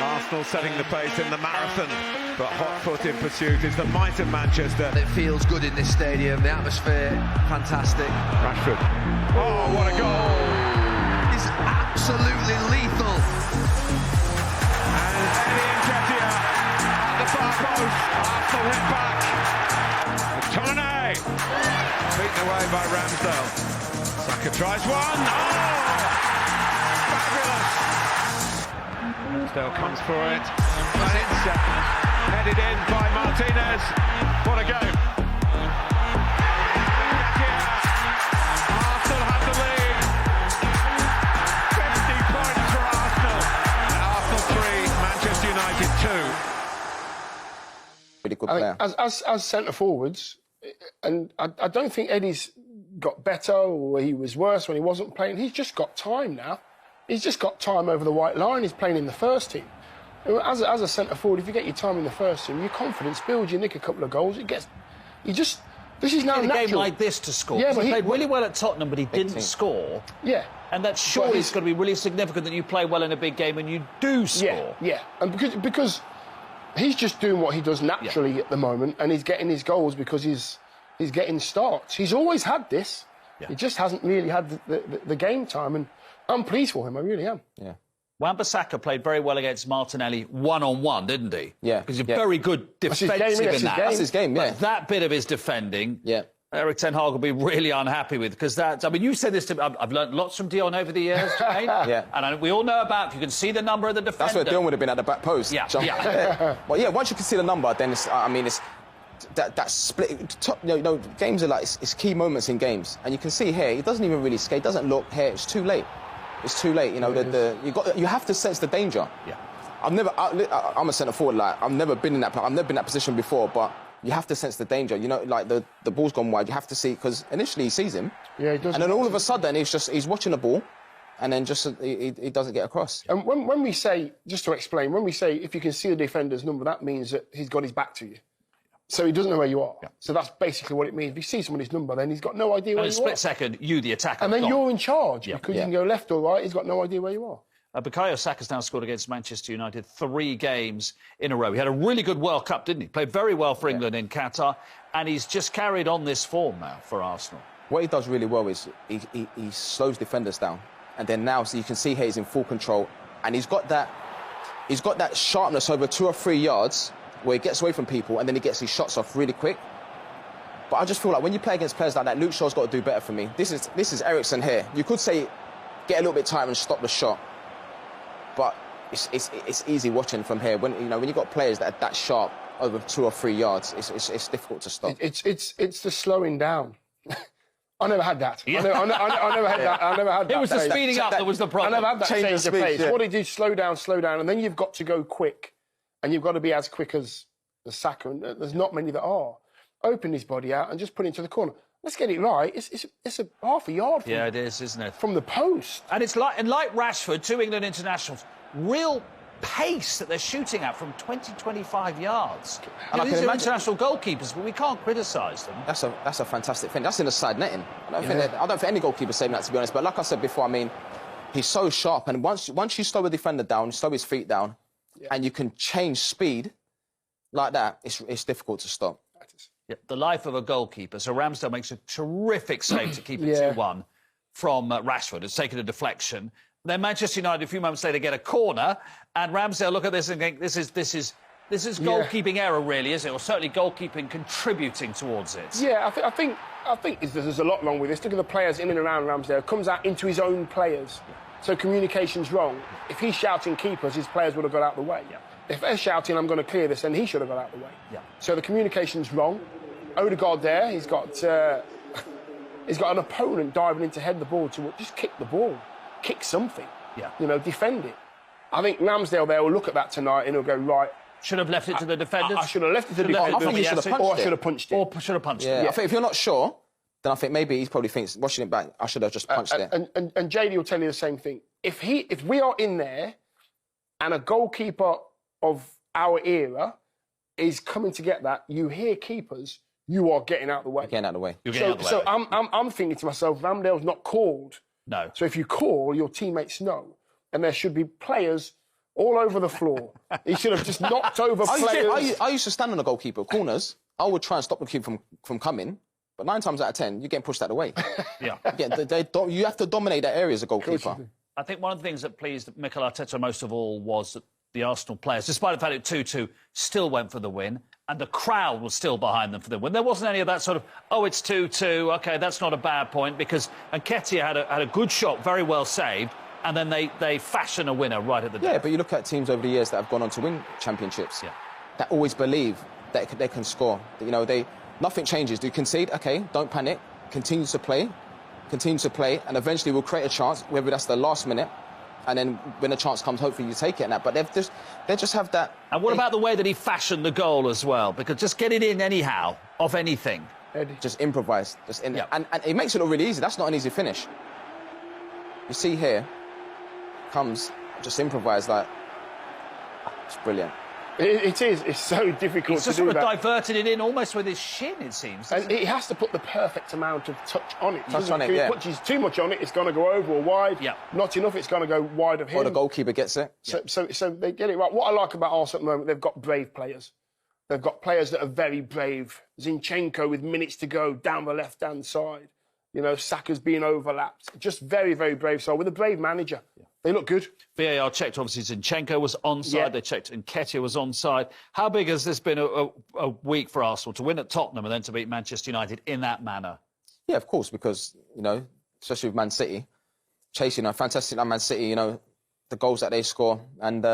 Arsenal setting the pace in the marathon, but hot foot in pursuit is the might of Manchester. It feels good in this stadium, the atmosphere, fantastic. Rashford. Oh, what a goal! It's absolutely lethal. And Eddie Nketiah at the far post. Arsenal hit back. McTominay. Beaten away by Ramsdale. Saka tries one. Oh! Fabulous. Ramsdale comes for it. And it's headed in by Martinez. What a game. Arsenal have the lead. 50 points for Arsenal. Arsenal 3, Manchester United 2. Really good player. As centre forwards, and I don't think Eddie's got better or he was worse when he wasn't playing. He's just got time now. He's just got time over the white line. He's playing in the first team. As a centre forward, if you get your time in the first team, your confidence builds. You nick a couple of goals. This is now in a natural. game like this to score. Yeah, but he played really well at Tottenham, but he didn't score. Yeah, and that's surely it's going to be really significant that you play well in a big game and you do score. Yeah, and because he's just doing what he does naturally at the moment, and he's getting his goals because he's getting starts. He's always had this. Yeah. He just hasn't really had the game time, and I'm pleased for him. I really am. Yeah. Wan-Bissaka played very well against Martinelli one-on-one, didn't he? Yeah. Because he's very good defensive in that. That's his game, yeah. But that bit of his defending, yeah, Erik ten Hag will be really unhappy with, because that's... I mean, you said this to me. I've learned lots from Dion over the years, Jermaine. Yeah. And we all know about, if you can see the number of the defender... That's where Dion would have been at the back post. Yeah, Well, yeah, once you can see the number, then it's... it's... That split... games are like... It's key moments in games. And you can see here, he doesn't even really skate, doesn't look here. It's too late. It's too late, you have to sense the danger. Yeah. I'm a centre forward, like I've never been in that position before, but you have to sense the danger. Like the ball's gone wide, you have to see, because initially he sees him, he does, and then all of a sudden he's watching the ball, and then just he doesn't get across. And when we say, just to explain, when we say if you can see the defender's number, that means that he's got his back to you. So he doesn't know where you are. Yeah. So that's basically what it means. If he sees somebody's number, then he's got no idea where you are. In a split second, you, the attacker, and then you're in charge, because you can go left or right. He's got no idea where you are. Bukayo Saka's now scored against Manchester United 3 games in a row. He had a really good World Cup, didn't he? Played very well for England in Qatar, and he's just carried on this form now for Arsenal. What he does really well is he slows defenders down, and then now, so you can see here he's in full control, and he's got that sharpness over 2 or 3 yards, where he gets away from people and then he gets his shots off really quick. But I just feel like when you play against players like that, Luke Shaw's got to do better for me. This is Eriksen here. You could say get a little bit tighter and stop the shot, but it's easy watching from here. When you've got players that are that sharp over 2 or 3 yards, it's difficult to stop. It's the slowing down. I never had that. Yeah. I never had that. I never had that. It was the speeding up that was the problem. I never had that change of pace. Yeah. What did you slow down, and then you've got to go quick. And you've got to be as quick as Saka, and there's not many that are. Open his body out and just put it into the corner. Let's get it right. It's a half a yard from, it is, isn't it? From the post. And it's like Rashford, 2 England internationals, real pace that they're shooting at from 20-25 yards. And these are international goalkeepers, but we can't criticise them. That's a fantastic thing. That's in the side netting. I don't think any goalkeeper saying that, to be honest. But like I said before, he's so sharp, and once you slow a defender down, slow his feet down, and you can change speed like that, it's difficult to stop. Yeah, the life of a goalkeeper. So Ramsdale makes a terrific save to keep it 2-1 from Rashford. It's taken a deflection. Then Manchester United, a few moments later, get a corner, and Ramsdale look at this and think, this is goalkeeping error, really, is it? Or certainly goalkeeping contributing towards it. Yeah, I think there's a lot wrong with this. Look at the players in and around Ramsdale. Comes out into his own players. So communication's wrong. If he's shouting keepers, his players would have got out of the way. Yeah. If they're shouting, I'm going to clear this, then he should have got out of the way. Yeah. So the communication's wrong. Odegaard there, he's got an opponent diving in to head the ball to just kick the ball, kick something. Yeah. Defend it. I think Ramsdale there will look at that tonight and he'll go, right. Should have left it to the defenders. I should have left it to the defenders. I think he should have punched it. Or I should have punched it. Or should have punched it. I think if you're not sure, then I think maybe he probably thinks, watching it back, I should have just punched it. And JD will tell you the same thing. If we are in there and a goalkeeper of our era is coming to get that, you hear keepers, you are getting out of the way. Getting out of the way. You're getting out of the way. So I'm thinking to myself, Ramsdale's not called. No. So if you call, your teammates know. And there should be players all over the floor. He should have just knocked over players. I used to stand on the goalkeeper corners. I would try and stop the keeper from coming. But 9 times out of 10, you're getting pushed out of the way. Yeah. You have to dominate that area as a goalkeeper. I think one of the things that pleased Mikel Arteta most of all was that the Arsenal players, despite the fact it 2-2, still went for the win, and the crowd was still behind them for the win. There wasn't any of that sort of, oh, it's 2-2, OK, that's not a bad point, because Nketiah had a good shot, very well saved, and then they fashion a winner right at the death. Yeah, but you look at teams over the years that have gone on to win championships, that always believe that they can score. You know, nothing changes. Do you concede? OK, don't panic. Continue to play, and eventually we'll create a chance, whether that's the last minute, and then when the chance comes, hopefully you take it and that. But they just have that. And what about the way that he fashioned the goal as well? Because just get it in anyhow, off anything. Just improvise. And it makes it look really easy. That's not an easy finish. You see here, comes, just improvise like, it's brilliant. It is. It's so difficult to do that. He's just sort of diverted it in almost with his shin, it seems. And he has to put the perfect amount of touch on it. Touch on it, if he puts too much on it, it's going to go over or wide. Yeah. Not enough, it's going to go wide of him. Or the goalkeeper gets it. So they get it right. What I like about Arsenal at the moment, they've got brave players. They've got players that are very brave. Zinchenko with minutes to go down the left-hand side. You know, Saka's being overlapped. Just very, very brave. So with a brave manager, they look good. VAR checked, obviously, Zinchenko was onside. Yeah. They checked Nketiah was onside. How big has this been a week for Arsenal to win at Tottenham and then to beat Manchester United in that manner? Yeah, of course, because, you know, especially with Man City, chasing a fantastic Man City, you know, the goals that they score, and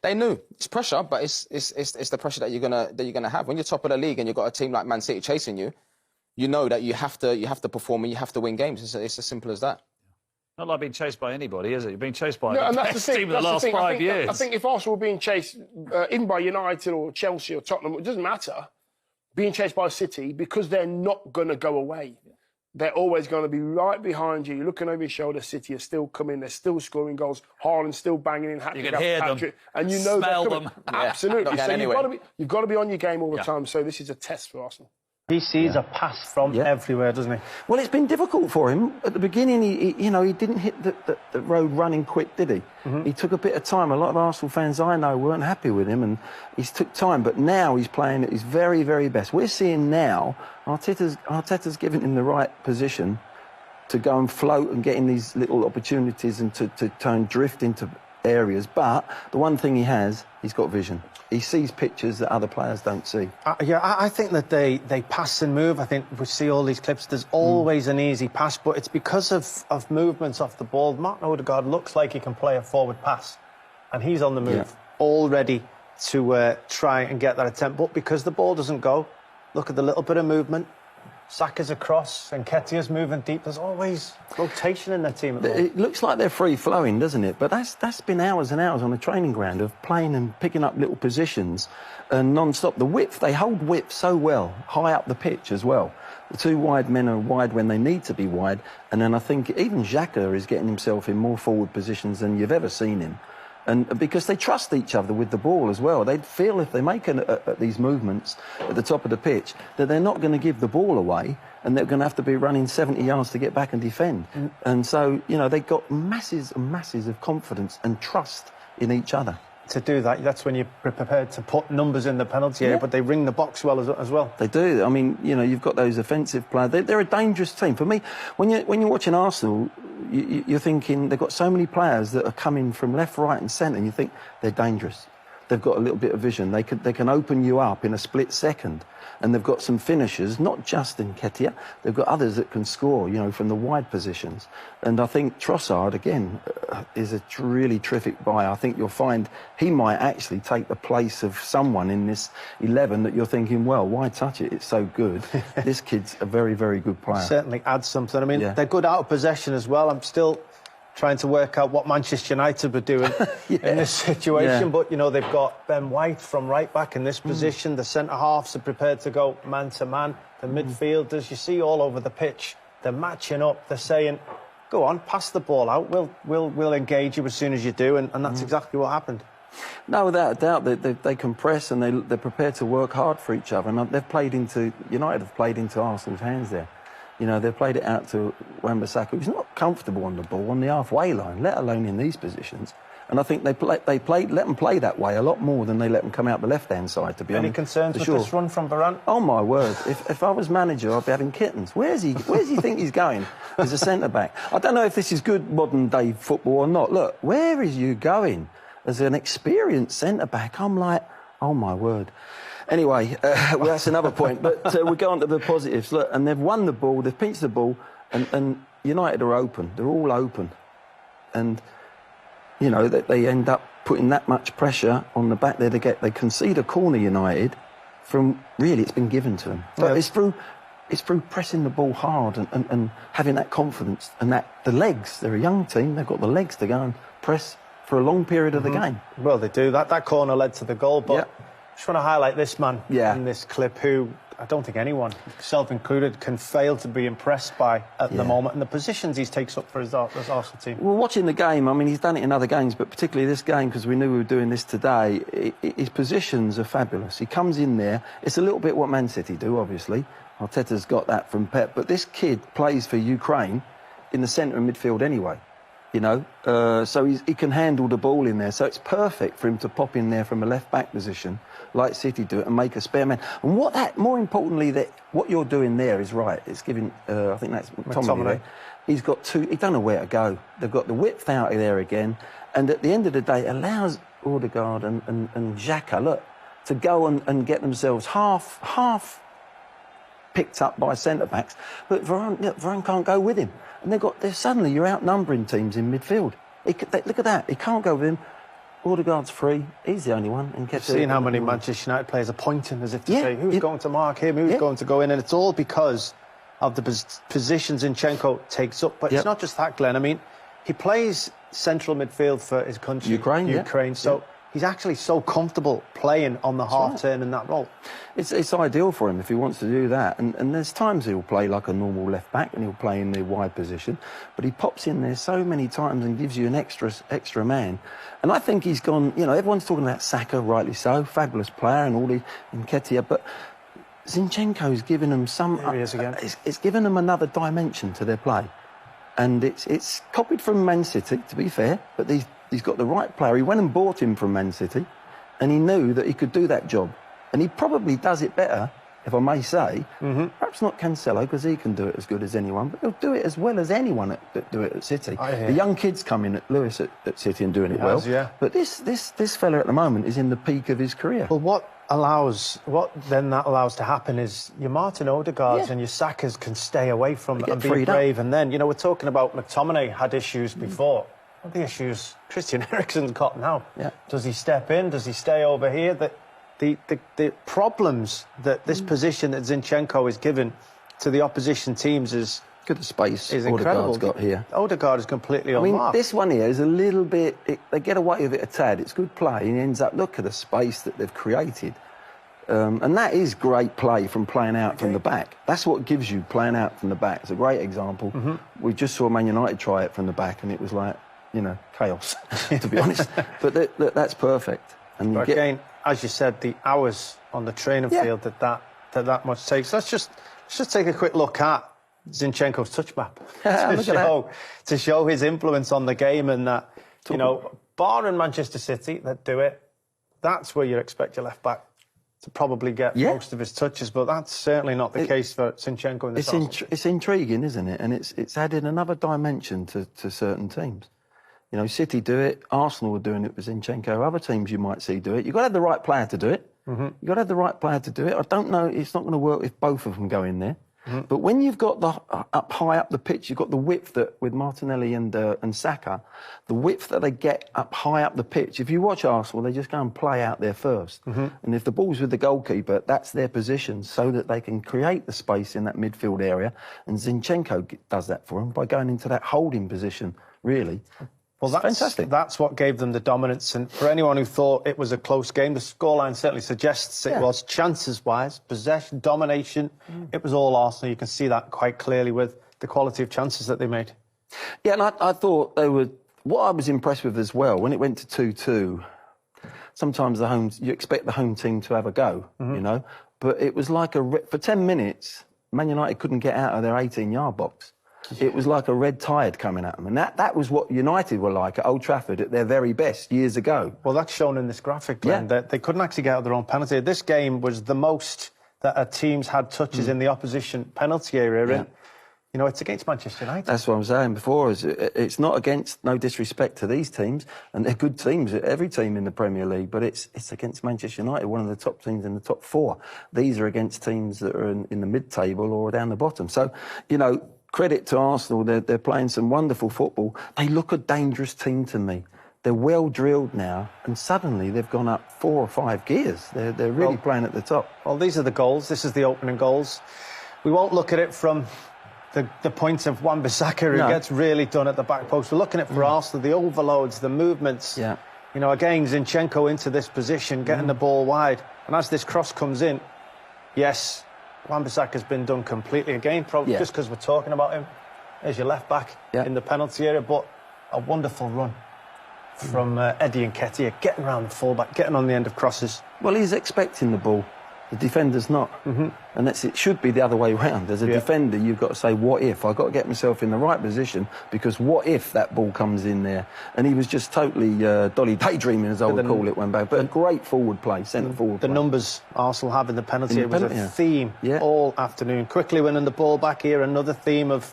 they knew it's pressure, but it's the pressure that you're gonna have when you're top of the league and you've got a team like Man City chasing you. You know that you have to perform and you have to win games. It's as simple as that. Not like being chased by anybody, is it? You've been chased by the best team of the last 5 years. I think if Arsenal were being chased even by United or Chelsea or Tottenham, it doesn't matter. Being chased by City, because they're not going to go away. They're always going to be right behind you. You're looking over your shoulder. City are still coming. They're still scoring goals. Haaland's still banging in hat-trick. You can hear them, and you know smell they're coming. them. Absolutely. So anyway. you've got to be on your game all the time. So this is a test for Arsenal. He sees a pass from everywhere, doesn't he? Well, it's been difficult for him. At the beginning, he didn't hit the road running quick, did he? Mm-hmm. He took a bit of time. A lot of Arsenal fans I know weren't happy with him, and he took time. But now he's playing at his very, very best. We're seeing now Arteta's given him the right position to go and float and get in these little opportunities and to turn drift into areas. But the one thing he's got vision. He sees pictures that other players don't see. I think that they pass and move. I think we see all these clips. There's always an easy pass, but it's because of movements off the ball. Martin Odegaard looks like he can play a forward pass, and he's on the move, all ready to try and get that attempt. But because the ball doesn't go, look at the little bit of movement. Saka's across and Nketiah's moving deep. There's always rotation in their team at the moment. It looks like they're free-flowing, doesn't it? But that's been hours and hours on the training ground of playing and picking up little positions and non-stop. The width, they hold width so well, high up the pitch as well. The two wide men are wide when they need to be wide. And then I think even Xhaka is getting himself in more forward positions than you've ever seen him. And because they trust each other with the ball as well. They feel if they make these movements at the top of the pitch that they're not going to give the ball away and they're going to have to be running 70 yards to get back and defend. And so, you know, they've got masses and masses of confidence and trust in each other. To do that, that's when you're prepared to put numbers in the penalty area, but they ring the box well as well. They do. I mean, you know, you've got those offensive players. They're a dangerous team. For me, when you're watching Arsenal, you're thinking they've got so many players that are coming from left, right and centre, and you think they're dangerous. They've got a little bit of vision. They can open you up in a split second. And they've got some finishers, not just Nketiah. They've got others that can score, you know, from the wide positions. And I think Trossard, again, is a really terrific buy. I think you'll find he might actually take the place of someone in this 11 that you're thinking, well, why touch it? It's so good. This kid's a very, very good player. Certainly adds something. I mean, they're good out of possession as well. I'm still trying to work out what Manchester United were doing in this situation. But, you know, they've got Ben White from right back in this position. The centre-halves are prepared to go man-to-man. The midfielders, you see all over the pitch, they're matching up. They're saying, go on, pass the ball out. We'll engage you as soon as you do. And that's exactly what happened. No, without a doubt, they compress and they're prepared to work hard for each other. And United have played into Arsenal's hands there. You know, they've played it out to Wan-Bissaka, who's not comfortable on the ball on the halfway line, let alone in these positions. And I think they let them play that way a lot more than they let them come out the left-hand side, to be honest. Any concerns with this run from Varane? Oh, my word. If I was manager, I'd be having kittens. Where's he think he's going as a centre-back? I don't know if this is good modern-day football or not. Look, where is you going as an experienced centre-back? I'm like, oh, my word. Anyway, well, that's another point. But we go on to the positives. Look, and they've won the ball, they've pinched the ball, and United are open. They're all open. And, you know, they end up putting that much pressure on the back there. They concede a corner, United, from, really, it's been given to them. But it's through pressing the ball hard and having that confidence and that the legs. They're a young team. They've got the legs to go and press for a long period of the game. Well, they do. That corner led to the goal, but I just want to highlight this man in this clip who I don't think anyone, self included, can fail to be impressed by at the moment, and the positions he takes up for his Arsenal team. Well, watching the game, I mean, he's done it in other games, but particularly this game, because we knew we were doing this today, his positions are fabulous. He comes in there. It's a little bit what Man City do, obviously. Arteta's got that from Pep, but this kid plays for Ukraine in the centre of midfield anyway. You know, so he can handle the ball in there. So it's perfect for him to pop in there from a left-back position, like City do it, and make a spare man. And more importantly, what you're doing there is right. It's giving, I think that's McTominay. He's got he don't know where to go. They've got the width out of there again. And at the end of the day, it allows Odegaard and Xhaka, look, to go and get themselves half picked up by centre-backs. But Varane can't go with him. And suddenly you're outnumbering teams in midfield. Look at that. He can't go with him. Odegaard's free. He's the only one. And seeing how many Manchester United players are pointing as if to say who's going to mark him, who's going to go in, and it's all because of the positions Zinchenko takes up. But it's not just that, Glenn. I mean, he plays central midfield for his country, Ukraine. So he's actually so comfortable playing on the half turn in that role. It's ideal for him if he wants to do that. And there's times he'll play like a normal left back and he'll play in the wide position. But he pops in there so many times and gives you an extra man. And I think he's gone, you know, everyone's talking about Saka, rightly so, fabulous player and all the Nketiah, but Zinchenko's given them There he is again. It's given them another dimension to their play. And it's copied from Man City, to be fair, but he's got the right player. He went and bought him from Man City, and he knew that he could do that job. And he probably does it better, if I may say. Perhaps not Cancelo, because he can do it as good as anyone, but he'll do it as well as anyone that do it at City. The young kids come in at Lewis at City and doing it well. But this fella at the moment is in the peak of his career. Well, what then that allows to happen is your Martin Odegaards and your Sakas can stay away from and be brave. And then, you know, we're talking about McTominay had issues before. What are the issues Christian Eriksen's got now? Does he step in? Does he stay over here? The problems that this position that Zinchenko is given to the opposition teams is... Look at the space incredible. Odegaard's got here. Odegaard is completely unmarked. I mean, this one here is a little bit... they get away with it a tad. It's good play. And he ends up... Look at the space that they've created. And that is great play from playing out from the back. That's what gives you playing out from the back. It's a great example. We just saw Man United try it from the back and it was like, you know, chaos, to be honest. But that's perfect. And but again, as you said, the hours on the training field that much takes. Let's just take a quick look at Zinchenko's touch map to show his influence on the game, and that, you know, barring Manchester City that do it, that's where you expect your left back to probably get most of his touches, but that's certainly not the case for Zinchenko in this It's intriguing, isn't it? And it's added another dimension to certain teams. You know, City do it, Arsenal are doing it with Zinchenko, other teams you might see do it. You've got to have the right player to do it. You've got to have the right player to do it. I don't know, it's not going to work if both of them go in there. But when you've got the high up the pitch, you've got the width that with Martinelli and Saka, the width that they get up high up the pitch. If you watch Arsenal, they just go and play out there first. And if the ball's with the goalkeeper, that's their position, so that they can create the space in that midfield area. And Zinchenko does that for them by going into that holding position, really. Well, that's fantastic. That's what gave them the dominance. And for anyone who thought it was a close game, the scoreline certainly suggests it was. Chances-wise, possession, domination, it was all Arsenal. You can see that quite clearly with the quality of chances that they made. Yeah, and I thought they were... What I was impressed with as well, when it went to 2-2, sometimes you expect the home team to have a go, you know? But it was like for 10 minutes, Man United couldn't get out of their 18-yard box. It was like a red tide coming at them. And that was what United were like at Old Trafford at their very best years ago. Well, that's shown in this graphic, Glenn, that they couldn't actually get out their own penalty. This game was the most that teams had touches in the opposition penalty area. Yeah. And, you know, it's against Manchester United. That's what I'm saying before. It's not against, no disrespect to these teams, and they're good teams, every team in the Premier League, but it's against Manchester United, one of the top teams in the top 4. These are against teams that are in the mid-table or down the bottom. So, you know, credit to Arsenal, they're playing some wonderful football. They look a dangerous team to me. They're well drilled now, and suddenly they've gone up 4 or 5 gears. They're really playing at the top. Well, these are the goals. This is the opening goals. We won't look at it from the point of Wan-Bissaka, who gets really done at the back post. We're looking at for Arsenal, the overloads, the movements. Yeah. You know, again, Zinchenko into this position, getting the ball wide. And as this cross comes in, yes, Wan-Bissaka's been done completely again, probably just because we're talking about him. There's your left back in the penalty area, but a wonderful run from Eddie Nketiah, getting around the fullback, getting on the end of crosses. Well, he's expecting the ball. The defender's not. And it should be the other way round. As a defender, you've got to say, what if? I've got to get myself in the right position, because what if that ball comes in there? And he was just totally dolly daydreaming, as I would call it, when back. But a great forward play, centre forward play. The numbers Arsenal have in the penalty was a theme all afternoon. Quickly winning the ball back here, another theme of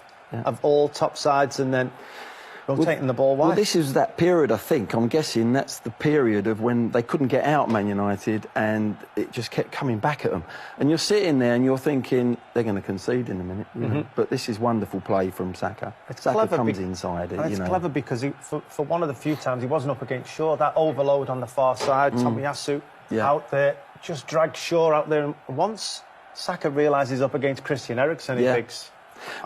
all top sides, and then rotating the ball wide. Well, this is that period, I think. I'm guessing that's the period of when they couldn't get out, Man United, and it just kept coming back at them. And you're sitting there and you're thinking, they're going to concede in a minute. You know? But this is wonderful play from Saka. Saka comes inside it. It's clever because for one of the few times he wasn't up against Shaw. That overload on the far side, Tomiyasu out there, just dragged Shaw out there. And once Saka realises up against Christian Eriksen, he thinks,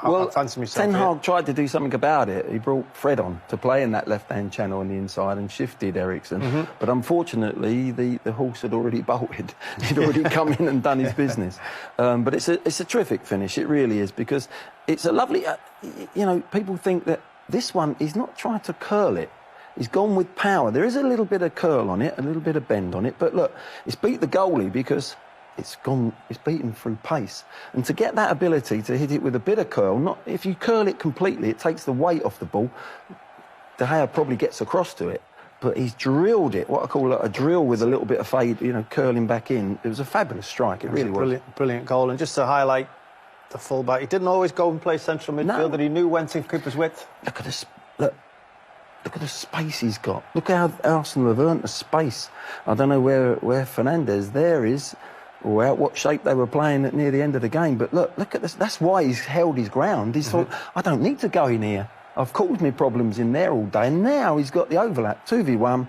well, I fancy myself Ten Hag tried to do something about it. He brought Fred on to play in that left-hand channel on the inside and shifted Eriksen. But unfortunately, the horse had already bolted. He'd already come in and done his business. But it's a terrific finish. It really is, because it's a lovely... you know, people think that this one, he's not trying to curl it. He's gone with power. There is a little bit of curl on it, a little bit of bend on it. But look, it's beat the goalie because... it's beaten through pace. And to get that ability to hit it with a bit of curl, if you curl it completely, it takes the weight off the ball. De Gea probably gets across to it, but he's drilled it, what I call a drill with a little bit of fade, you know, curling back in. It was a fabulous strike, it really was. Brilliant goal. And just to highlight the full-back, he didn't always go and play central midfield, that he knew when to keep his width. Look at the space he's got. Look how Arsenal have earned the space. I don't know where Fernandes there is, or out what shape they were playing at near the end of the game. But look at this. That's why he's held his ground. He's thought, I don't need to go in here. I've caused me problems in there all day. And now he's got the overlap, 2v1.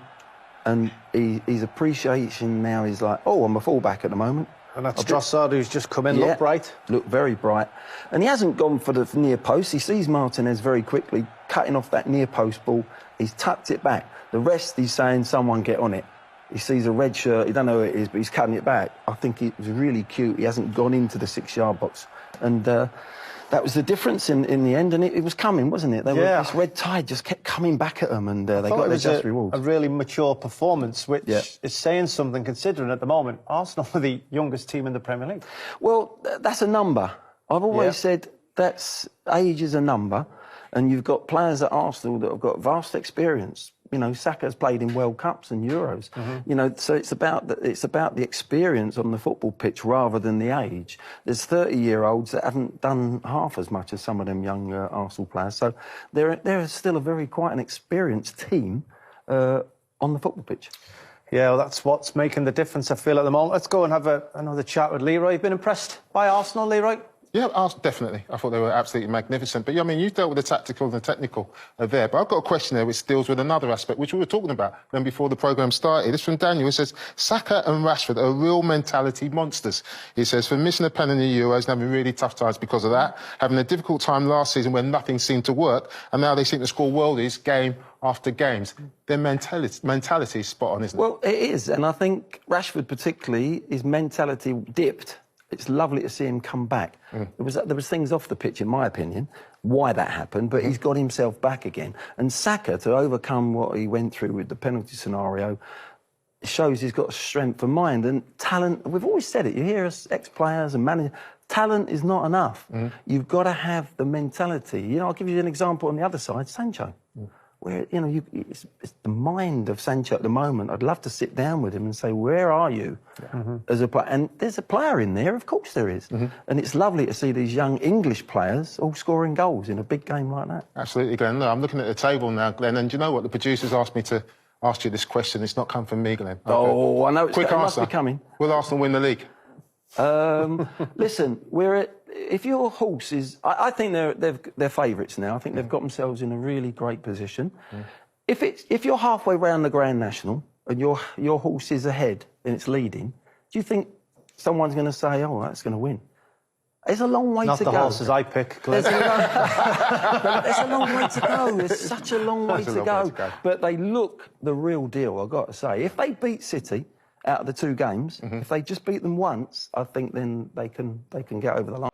And his appreciation now is like, oh, I'm a fullback at the moment. And that's Trossard, who's just come in, look bright. Look very bright. And he hasn't gone for the near post. He sees Martinez very quickly cutting off that near post ball. He's tucked it back. The rest, he's saying, someone get on it. He sees a red shirt, he don't know who it is, but he's cutting it back. I think it was really cute. He hasn't gone into the 6-yard box. And that was the difference in the end, and it was coming, wasn't it? This red tide just kept coming back at them, and they got their just rewards. A really mature performance, which is saying something, considering at the moment Arsenal are the youngest team in the Premier League. Well, that's a number. I've always said age is a number, and you've got players at Arsenal that have got vast experience. You know, Saka's played in World Cups and Euros. You know, so it's about the experience on the football pitch rather than the age. There's 30-year-olds that haven't done half as much as some of them young Arsenal players. So they're still quite an experienced team on the football pitch. Yeah, well, that's what's making the difference, I feel, at the moment. Let's go and have another chat with Leroy. You've been impressed by Arsenal, Leroy? Yeah, definitely. I thought they were absolutely magnificent. But, I mean, you dealt with the tactical and the technical there. But I've got a question there which deals with another aspect, which we were talking about then before the programme started. It's from Daniel. It says, Saka and Rashford are real mentality monsters. He says, for missing a pen in the Euros and having really tough times because of that, having a difficult time last season when nothing seemed to work, and now they seem to score worldies game after games. Their mentality is spot on, isn't it? Well, it is. And I think Rashford particularly, his mentality dipped. It's lovely to see him come back. There was things off the pitch, in my opinion, why that happened, but he's got himself back again. And Saka, to overcome what he went through with the penalty scenario, shows he's got strength of mind and talent. We've always said it. You hear us, ex-players and managers. Talent is not enough. You've got to have the mentality. You know, I'll give you an example on the other side, Sancho. Where, you know, it's the mind of Sancho at the moment. I'd love to sit down with him and say, where are you as a player? And there's a player in there, of course there is. And it's lovely to see these young English players all scoring goals in a big game like that. Absolutely, Glenn. Look, I'm looking at the table now, Glenn, and do you know what? The producers asked me to ask you this question. It's not come from me, Glenn. Oh, I know. Quick it answer. must be coming. Will Arsenal win the league? Listen, if your horse is... I think they're favourites now. I think they've got themselves in a really great position. If you're halfway round the Grand National and your horse is ahead and it's leading, do you think someone's going to say, oh, that's going to win? There's a long way to go. Not the horses I pick, Glenn. There's a long way to go. There's such a long way to go. But they look the real deal, I've got to say. If they beat City out of the 2 games, if they just beat them once, I think then they can get over the line.